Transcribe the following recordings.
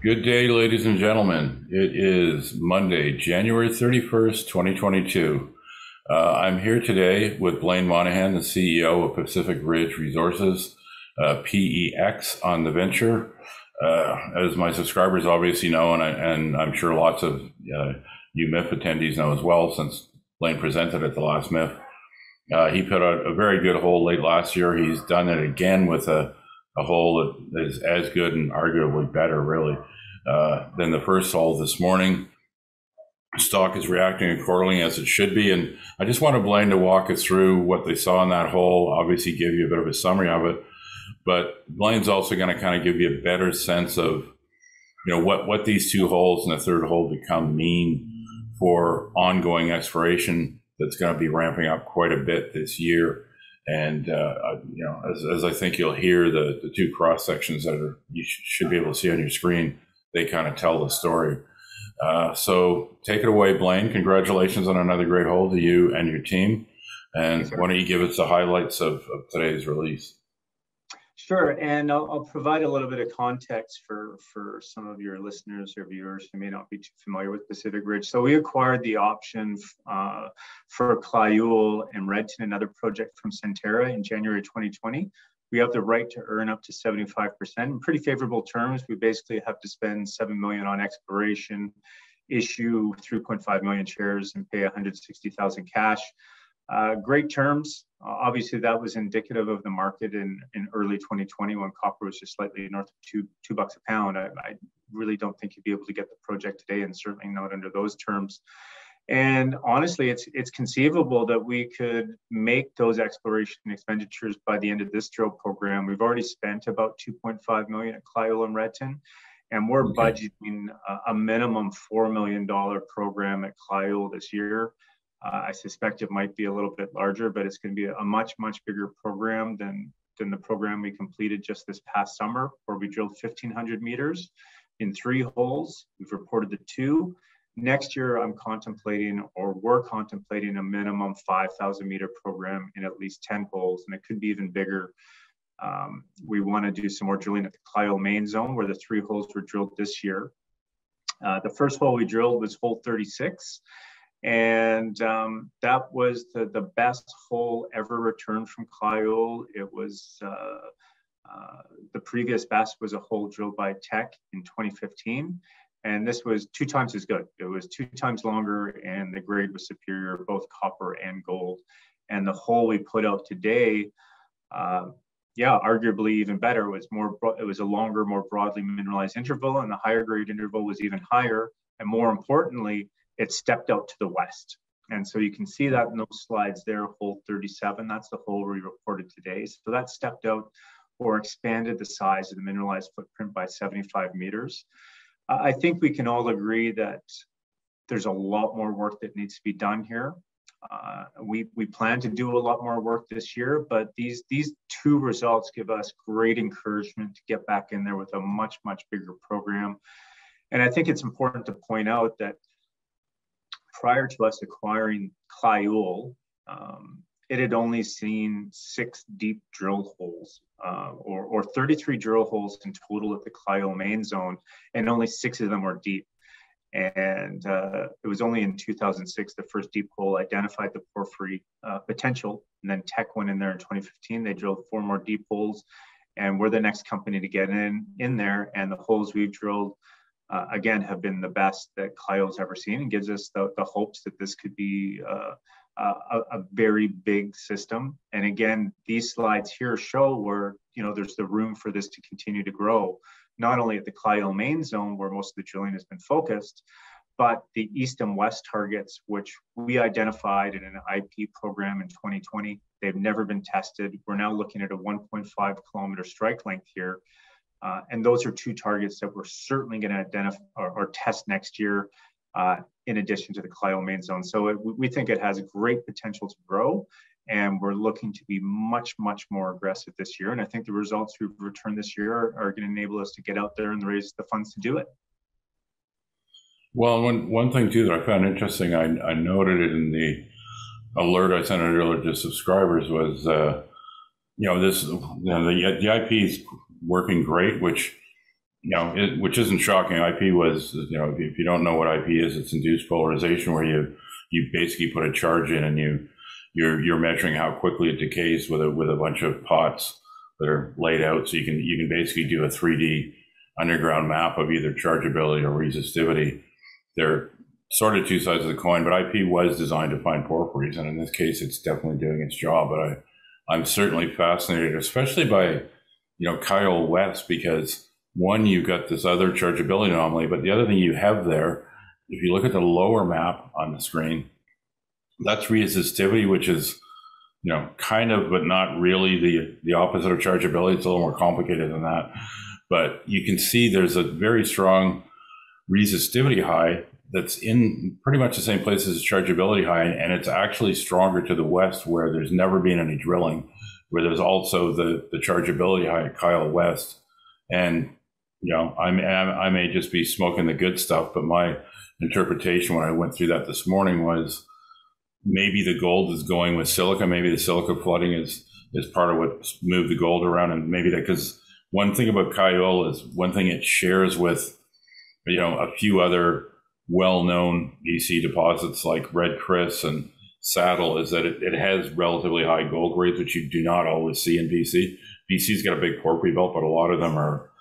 Good day, ladies and gentlemen. It is Monday, January 31st, 2022. I'm here today with Blaine Monaghan, the CEO of Pacific Ridge Resources, PEX, on the venture. As my subscribers obviously know, and I'm sure lots of you MIF attendees know as well, since Blaine presented at the last MIF, he put out a very good hole late last year. He's done it again with a hole that is as good and arguably better, really, than the first hole this morning. Stock is reacting accordingly, as it should be. And I just wanted Blaine to walk us through what they saw in that hole, obviously give you a bit of a summary of it. But Blaine's also going to kind of give you a better sense of, what these two holes and the third hole mean for ongoing exploration that's going to be ramping up quite a bit this year. And, as I think you'll hear, the two cross sections that you should be able to see on your screen, they kind of tell the story. So take it away, Blaine. Congratulations on another great hole to you and your team. And why don't you give us the highlights of today's release? Sure, and I'll provide a little bit of context for some of your listeners or viewers who may not be too familiar with Pacific Ridge. So we acquired the option for Clyoule and Redton, another project from Centerra, in January 2020. We have the right to earn up to 75% in pretty favorable terms. We basically have to spend $7 million on exploration, issue 3.5 million shares, and pay 160,000 cash. Great terms. Obviously, that was indicative of the market in early 2020 when copper was just slightly north of two bucks a pound. I really don't think you'd be able to get the project today, and certainly not under those terms. And honestly, it's conceivable that we could make those exploration expenditures by the end of this drill program. We've already spent about 2.5 million at Clyoule and Redton, and we're budgeting a minimum $4 million program at Clyoule this year. I suspect it might be a little bit larger, but it's going to be a much bigger program than the program we completed just this past summer, where we drilled 1,500 meters in 3 holes. We've reported the 2. Next year, we're contemplating a minimum 5,000 meter program in at least 10 holes, and it could be even bigger. We want to do some more drilling at the Clyoule main zone, where the 3 holes were drilled this year. The first hole we drilled was hole 36. And that was the best hole ever returned from Clyoule. It was the previous best was a hole drilled by Teck in 2015. And this was 2 times as good. It was 2 times longer, and the grade was superior, both copper and gold. And the hole we put out today, arguably even better. It was a longer, more broadly mineralized interval, and the higher grade interval was even higher. And more importantly, it stepped out to the west. And so you can see that in those slides there, hole 37, that's the hole we reported today. So that stepped out or expanded the size of the mineralized footprint by 75 meters. I think we can all agree that there's a lot more work that needs to be done here. We plan to do a lot more work this year, but these 2 results give us great encouragement to get back in there with a much bigger program. And I think it's important to point out that prior to us acquiring Clyoule, it had only seen 6 deep drill holes, or 33 drill holes in total at the Clyoule main zone, and only 6 of them were deep. And it was only in 2006 the first deep hole identified the porphyry potential, and then Teck went in there in 2015. They drilled 4 more deep holes, and we're the next company to get in there. And the holes we've drilled, again, have been the best that Clyoule's ever seen, and gives us the hopes that this could be a very big system. And again, these slides here show where there's the room for this to continue to grow, not only at the Clyoule main zone, where most of the drilling has been focused, but the east and west targets, which we identified in an IP program in 2020. They've never been tested. We're now looking at a 1.5 kilometer strike length here. And those are 2 targets that we're certainly going to identify or test next year, in addition to the Clyoule main zone. So we think it has great potential to grow, and we're looking to be much more aggressive this year. And I think the results we've returned this year are going to enable us to get out there and raise the funds to do it. Well, one thing too that I found interesting, I noted it in the alert I sent out earlier to subscribers, was the IP is working great, which which isn't shocking. IP was, if you don't know what IP is, it's induced polarization, where you basically put a charge in and you're measuring how quickly it decays with a bunch of pots that are laid out. So you can basically do a 3D underground map of either chargeability or resistivity. They're sort of two sides of the coin, but IP was designed to find porphyries, and in this case, it's definitely doing its job. But I'm certainly fascinated, especially by Kyle West, because one, you've got this other chargeability anomaly, but the other thing you have there, if you look at the lower map on the screen, that's resistivity, which is kind of, but not really the opposite of chargeability. It's a little more complicated than that. But you can see there's a very strong resistivity high that's in pretty much the same place as chargeability high, and it's actually stronger to the west, where there's never been any drilling, where there's also the chargeability high at Kyle West. And I may just be smoking the good stuff, but my interpretation when I went through that this morning was maybe the gold is going with silica. Maybe the silica flooding is part of what moved the gold around. And maybe that, because one thing about Kyle is one thing it shares with, a few other well-known BC deposits like Red Chris and Saddle, is that it has relatively high gold grades, which you do not always see in BC. BC's got a big porphyry belt, but a lot of them are,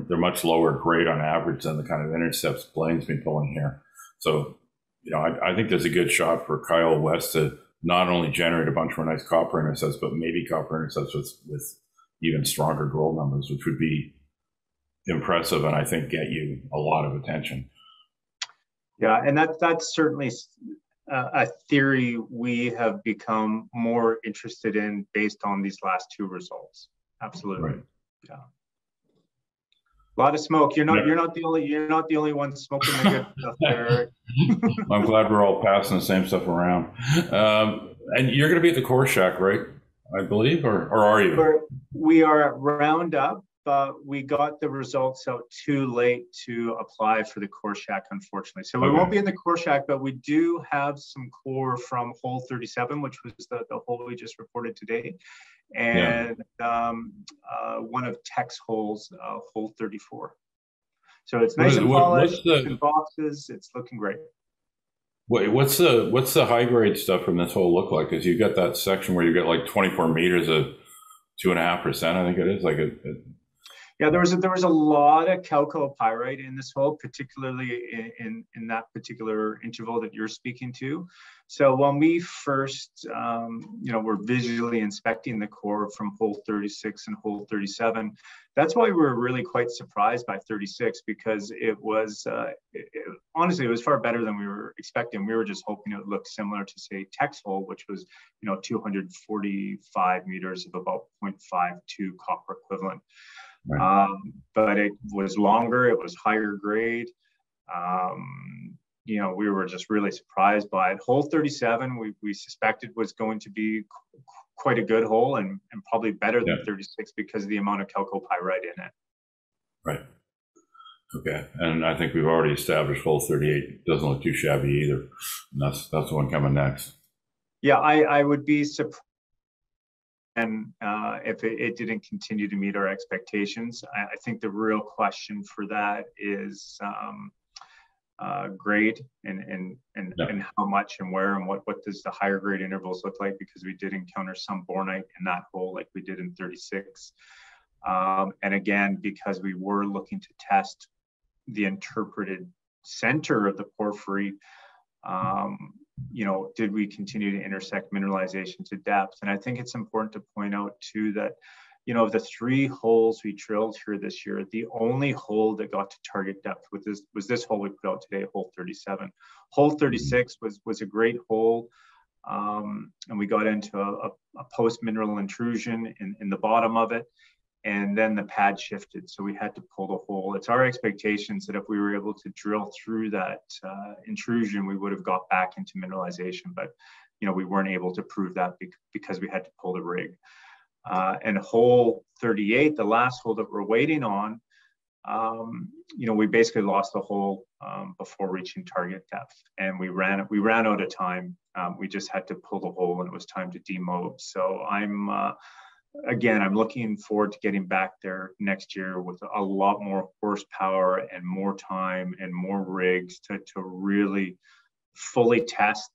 they're much lower grade on average than the kind of intercepts Blaine's been pulling here. So, I think there's a good shot for Kyle West to not only generate a bunch more nice copper intercepts, but maybe copper intercepts with even stronger gold numbers, which would be impressive and I think get you a lot of attention. Yeah, and that's certainly a theory we have become more interested in based on these last two results. Absolutely, right. Yeah. A lot of smoke. You're not the only one smoking the good stuff there. I'm glad we're all passing the same stuff around. And you're going to be at the Core Shack, right? I believe, or are you? We are at Roundup, but we got the results out too late to apply for the Core Shack, unfortunately. So we won't be in the Core Shack, but we do have some core from hole 37, which was the hole we just reported today. And one of Tech's holes, hole 34. So it's nice and polished, it's in boxes, it's looking great. What's the high grade stuff from this hole look like? Because you've got that section where you get like 24 meters of 2.5%, I think it is. Yeah, there was a lot of chalcopyrite in this hole, particularly in that particular interval that you're speaking to. So when we first, were visually inspecting the core from hole 36 and hole 37, that's why we were really quite surprised by 36, because it was, honestly, it was far better than we were expecting. We were just hoping it would look similar to, say, Tech's hole, which was, 245 meters of about 0.52 copper equivalent. Right. But it was longer, it was higher grade. We were just really surprised by it. Hole 37, we suspected was going to be quite a good hole and probably better than 36 because of the amount of chalcopyrite in it. Right. Okay. And I think we've already established hole 38 doesn't look too shabby either. And that's the one coming next. Yeah, I would be surprised. And if it didn't continue to meet our expectations. I think the real question for that is grade and how much and where and what does the higher grade intervals look like, because we did encounter some bornite in that hole like we did in 36. And again, because we were looking to test the interpreted center of the porphyry, did we continue to intersect mineralization to depth? And I think it's important to point out too that, of the 3 holes we drilled here this year, the only hole that got to target depth was this hole we put out today, hole 37. Hole 36 was a great hole. And we got into a post-mineral intrusion in the bottom of it. And then the pad shifted, so we had to pull the hole. It's our expectations that if we were able to drill through that intrusion, we would have got back into mineralization, but we weren't able to prove that because we had to pull the rig. And hole 38, the last hole that we're waiting on, we basically lost the hole before reaching target depth, and we ran out of time. We just had to pull the hole, and it was time to demob. So I'm again, I'm looking forward to getting back there next year with a lot more horsepower and more time and more rigs to really fully test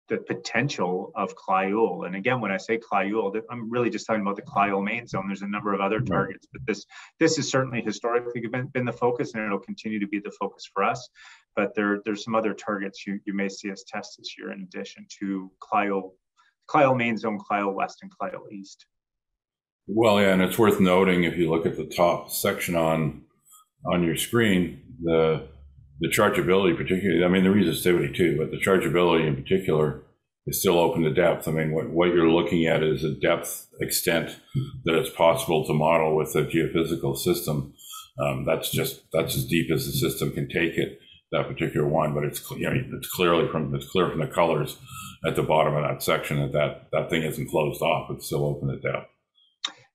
the potential of Clyoul. And again, when I say Clyoul, I'm really just talking about the Clyoul main zone. There's a number of other targets, but this has certainly historically been the focus, and it'll continue to be the focus for us. But there's some other targets you may see us test this year in addition to Clyoul main zone, Clyoul West, and Clyoul East. Well, yeah, and it's worth noting if you look at the top section on your screen, the chargeability, particularly, I mean, the resistivity too, but the chargeability in particular is still open to depth. I mean, what you're looking at is a depth extent that it's possible to model with a geophysical system. That's as deep as the system can take it, that particular one. But it's clear from the colors at the bottom of that section that thing isn't closed off. It's still open to depth.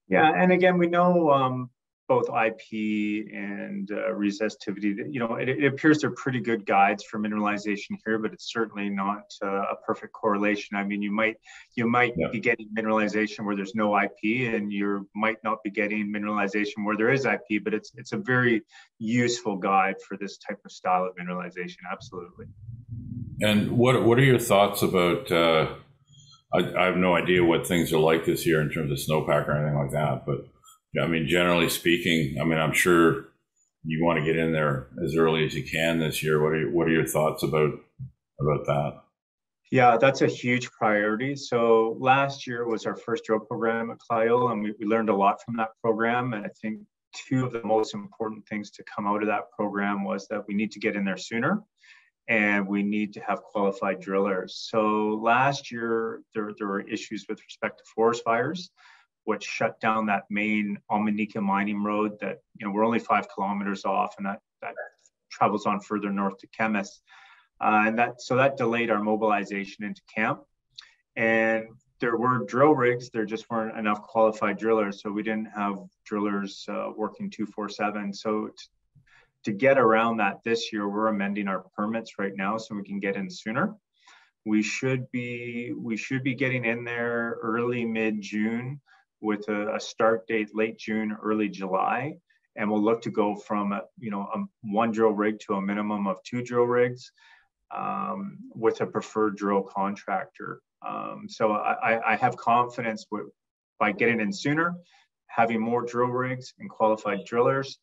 Yeah, and again, we know both IP and resistivity. It appears they're pretty good guides for mineralization here, but it's certainly not a perfect correlation. I mean, you might be getting mineralization where there's no IP, and you might not be getting mineralization where there is IP. But it's a very useful guide for this type of style of mineralization. Absolutely. And what are your thoughts about? I have no idea what things are like this year in terms of snowpack or anything like that, but I mean, generally speaking, I mean, I'm sure you want to get in there as early as you can this year. What are your thoughts about that? Yeah, that's a huge priority. So last year was our first drill program at Clyoul, and we learned a lot from that program. And I think two of the most important things to come out of that program was that we need to get in there sooner, and we need to have qualified drillers. So last year, there were issues with respect to forest fires, which shut down that main Monaghan mining road that, we're only 5 kilometers off, and that travels on further north to Chemist. So that delayed our mobilization into camp. And there were drill rigs, there just weren't enough qualified drillers. So we didn't have drillers working 247. So to get around that this year, we're amending our permits right now so we can get in sooner. We should be getting in there early mid-June with a start date late June, early July, and we'll look to go from one drill rig to a minimum of 2 drill rigs with a preferred drill contractor. So I have confidence by getting in sooner, having more drill rigs and qualified drillers.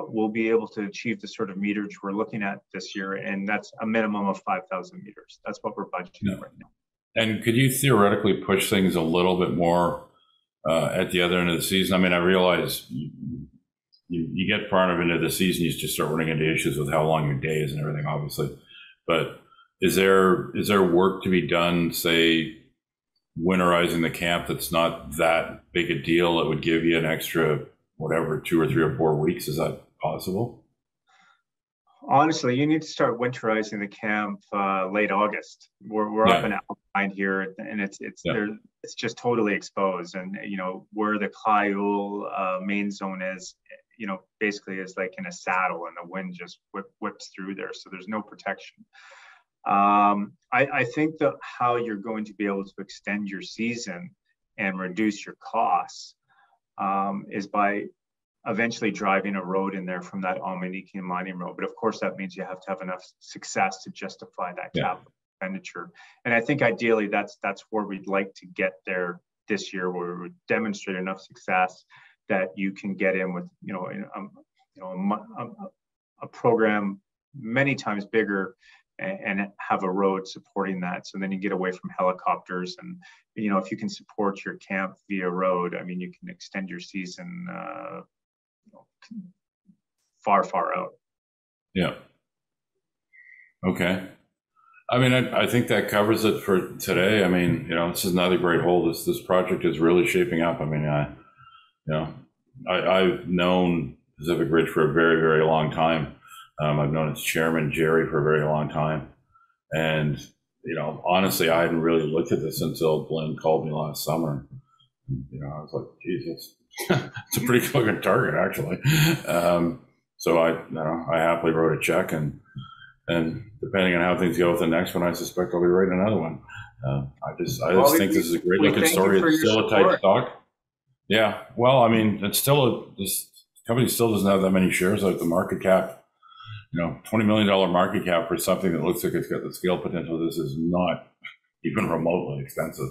We'll be able to achieve the sort of meterage we're looking at this year, and that's a minimum of 5,000 meters. That's what we're budgeting right now. And could you theoretically push things a little bit more at the other end of the season? I mean, I realize you get far enough into the season, you just start running into issues with how long your day is and everything, obviously. But is there work to be done, say, winterizing the camp that's not that big a deal that would give you an extra, whatever, 2 or 3 or 4 weeks? Is that possible? Honestly, you need to start winterizing the camp late August. We're up in Alpine here, and it's just totally exposed. And where the Clyoul main zone is, basically is like in a saddle, and the wind just whips through there. So there's no protection. I think that how you're going to be able to extend your season and reduce your costs is by eventually driving a road in there from that Monaghan mining road. But of course, that means you have to have enough success to justify that capital expenditure. And I think ideally that's where we'd like to get there this year, where we would demonstrate enough success that you can get in with a program many times bigger and have a road supporting that. So then you get away from helicopters, and if you can support your camp via road, I mean, you can extend your season far out. Yeah. Okay. I mean, I think that covers it for today. I mean, this is another great hole. This project is really shaping up. I mean, I've known Pacific Ridge for a very, very long time. I've known its chairman, Jerry, for a very long time. And, honestly, I hadn't really looked at this until Blaine called me last summer. I was like, Jesus, it's a pretty fucking target, actually. So I happily wrote a check, and depending on how things go with the next one, I suspect I'll be writing another one. I just think this is a great looking story. It's still a tight stock. Yeah. Well, I mean, it's still this company still doesn't have that many shares. Like the market cap, $20 million market cap for something that looks like it's got the scale potential. This is not even remotely expensive.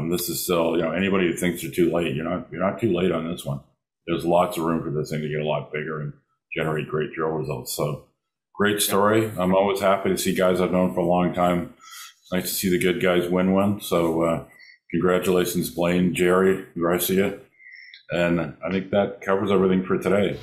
This is still, anybody who thinks they're too late, you're not too late on this one. There's lots of room for this thing to get a lot bigger and generate great drill results. So great story. I'm always happy to see guys I've known for a long time. It's nice to see the good guys win one. So congratulations, Blaine, Jerry, Garcia. And I think that covers everything for today.